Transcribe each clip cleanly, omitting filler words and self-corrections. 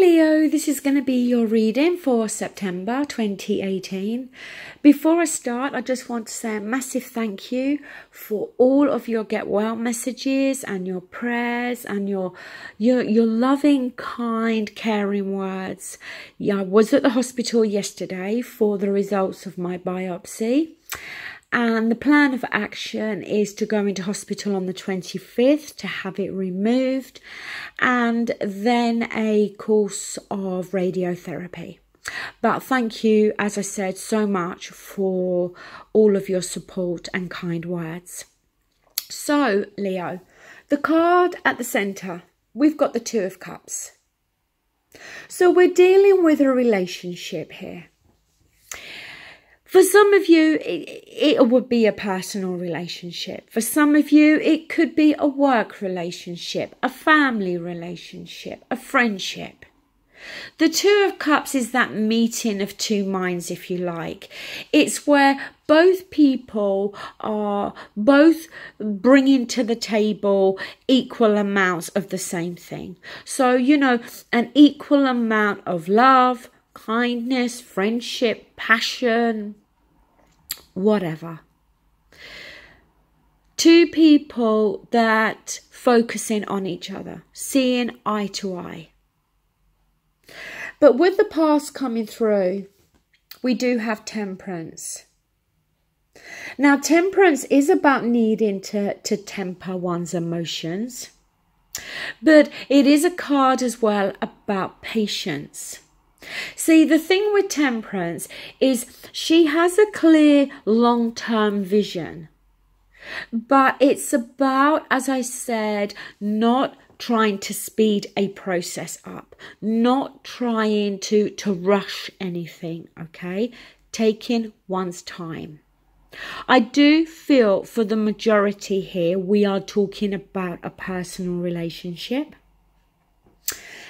Leo, this is going to be your reading for September 2018. Before I start, I just want to say a massive thank you for all of your get well messages and your prayers and your loving, kind, caring words. Yeah, I was at the hospital yesterday for the results of my biopsy. And the plan of action is to go into hospital on the 25th to have it removed, and then a course of radiotherapy. But thank you, as I said, so much for all of your support and kind words. So, Leo, the card at the centre, we've got the Two of Cups. So we're dealing with a relationship here. For some of you, it would be a personal relationship. For some of you, it could be a work relationship, a family relationship, a friendship. The Two of Cups is that meeting of two minds, if you like. It's where both people are both bringing to the table equal amounts of the same thing. So, you know, an equal amount of love, kindness, friendship, passion, whatever. Two people that focusing on each other, seeing eye to eye. But with the past coming through, we do have Temperance. Now, Temperance is about needing to temper one's emotions, but it is a card as well about patience. See, the thing with Temperance is she has a clear long-term vision, but it's about, as I said, not trying to speed a process up, not trying to rush anything, okay? Taking one's time. I do feel for the majority here, we are talking about a personal relationship.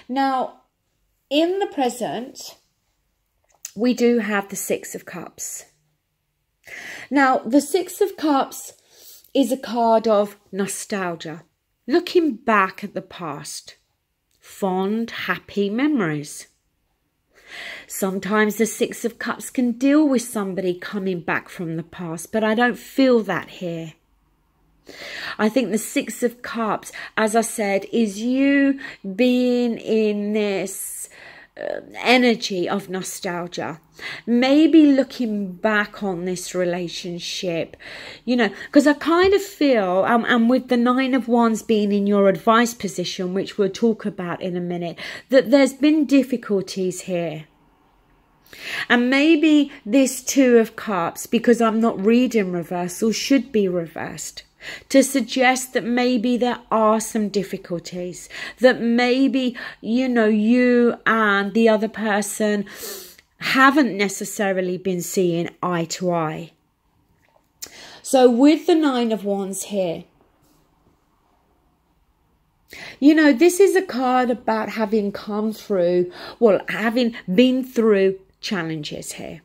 Now, in the present, we do have the Six of Cups. Now, the Six of Cups is a card of nostalgia, looking back at the past, fond, happy memories. Sometimes the Six of Cups can deal with somebody coming back from the past, but I don't feel that here. I think the Six of Cups, as I said, is you being in this energy of nostalgia, maybe looking back on this relationship, you know, because I kind of feel, and with the Nine of Wands being in your advice position, which we'll talk about in a minute, that there's been difficulties here. And maybe this Two of Cups, because I'm not reading reversal, should be reversed to suggest that maybe there are some difficulties, that maybe, you know, you and the other person haven't necessarily been seeing eye to eye. So with the Nine of Wands here, you know, this is a card about having come through, well, having been through challenges here.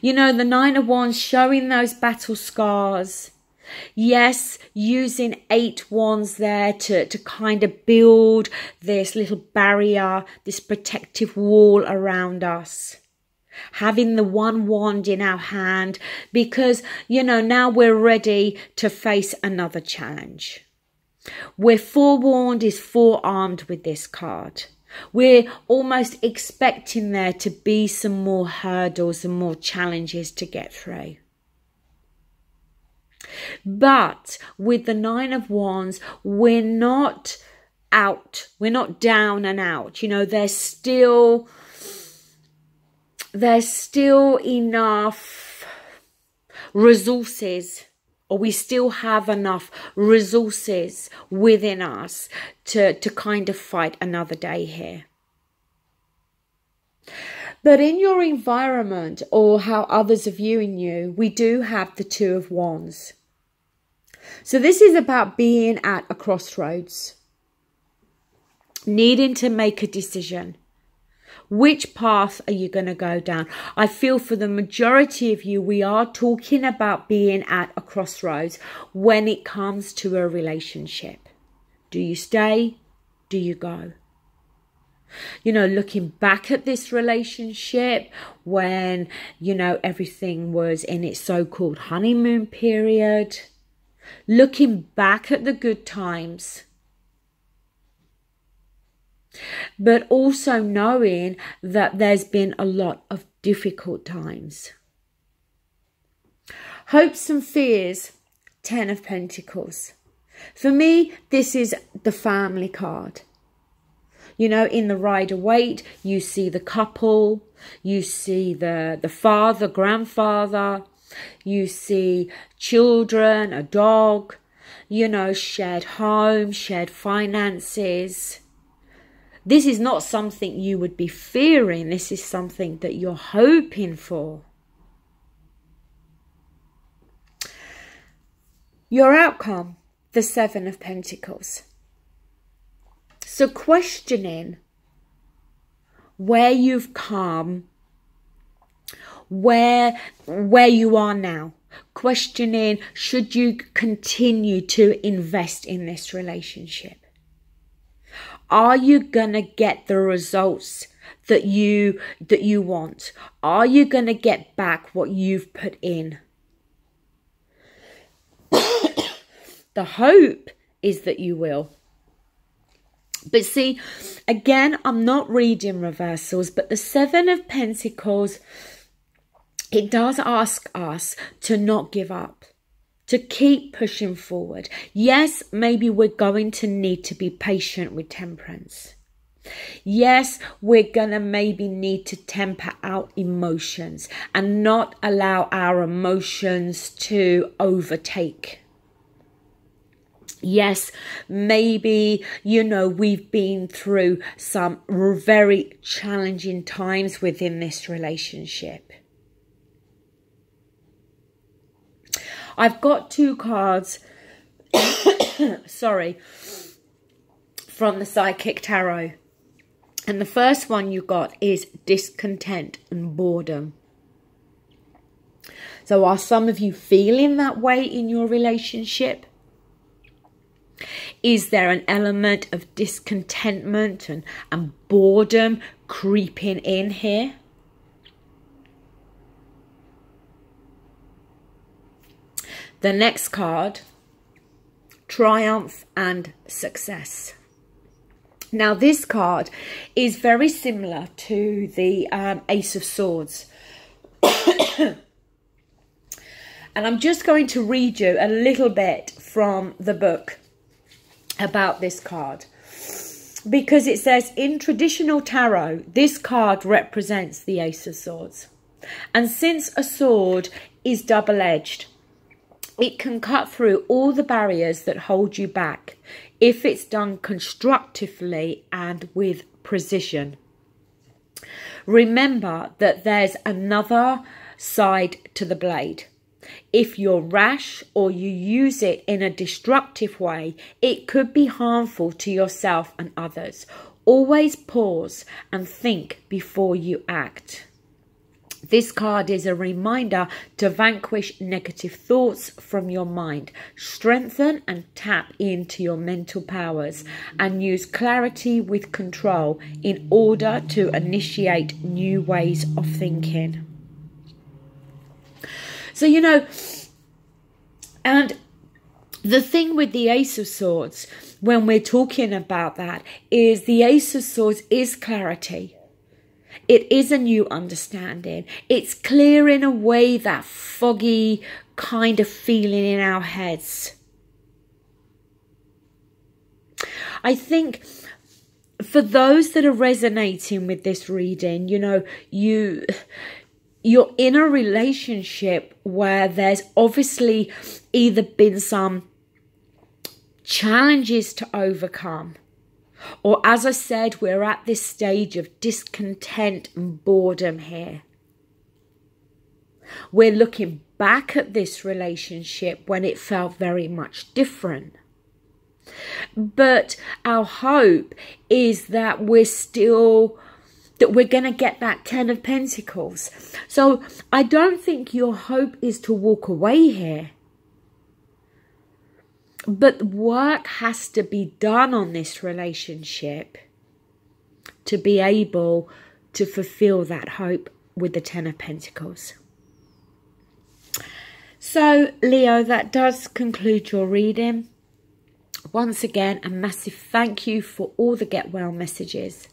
You know, the Nine of Wands showing those battle scars. Yes, using 8 wands there to kind of build this little barrier, this protective wall around us. Having the one wand in our hand because, you know, now we're ready to face another challenge. We're forewarned is forearmed with this card. We're almost expecting there to be some more hurdles and more challenges to get through. But with the Nine of Wands, we're not out. We're not down and out. You know, there's still enough resources, or we still have enough resources within us to kind of fight another day here. But in your environment or how others are viewing you, we do have the Two of Wands. So this is about being at a crossroads, needing to make a decision. Which path are you going to go down? I feel for the majority of you, we are talking about being at a crossroads when it comes to a relationship. Do you stay? Do you go? You know, looking back at this relationship when, you know, everything was in its so-called honeymoon period. Looking back at the good times. But also knowing that there's been a lot of difficult times. Hopes and fears, 10 of Pentacles. For me, this is the family card. You know, in the Rider-Waite, you see the couple, you see the father, grandfather, you see children, a dog, you know, shared home, shared finances. This is not something you would be fearing. This is something that you're hoping for. Your outcome, the 7 of Pentacles. So questioning where you've come, where you are now. Questioning, should you continue to invest in this relationship? Are you going to get the results that you want? Are you going to get back what you've put in? The hope is that you will. But see, again, I'm not reading reversals, but the 7 of Pentacles, it does ask us to not give up, to keep pushing forward. Yes, maybe we're going to need to be patient with Temperance. Yes, we're going to maybe need to temper our emotions and not allow our emotions to overtake. Yes, maybe, you know, we've been through some very challenging times within this relationship. I've got 2 cards, sorry, from the Psychic Tarot. And the first one you got is discontent and boredom. So are some of you feeling that way in your relationship? Is there an element of discontentment and boredom creeping in here? The next card, triumph and success. Now this card is very similar to the Ace of Swords. And I'm just going to read you a little bit from the book about this card, because it says in traditional tarot this card represents the Ace of Swords, and since a sword is double-edged, it can cut through all the barriers that hold you back if it's done constructively and with precision. Remember that there's another side to the blade. If you're rash or you use it in a destructive way, it could be harmful to yourself and others. Always pause and think before you act. This card is a reminder to vanquish negative thoughts from your mind. Strengthen and tap into your mental powers and use clarity with control in order to initiate new ways of thinking. So, you know, and the thing with the Ace of Swords, when we're talking about that, is the Ace of Swords is clarity. It is a new understanding. It's clearing away that foggy kind of feeling in our heads. I think for those that are resonating with this reading, you know, you're in a relationship where there's obviously either been some challenges to overcome, or as I said, we're at this stage of discontent and boredom here. We're looking back at this relationship when it felt very much different. But our hope is that we're going to get that 10 of Pentacles. So I don't think your hope is to walk away here. But work has to be done on this relationship to be able to fulfill that hope with the Ten of Pentacles. So, Leo, that does conclude your reading. Once again, a massive thank you for all the get well messages.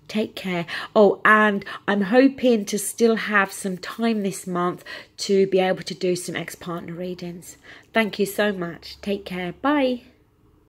Take care. Oh, and I'm hoping to still have some time this month to be able to do some ex-partner readings. Thank you so much. Take care. Bye.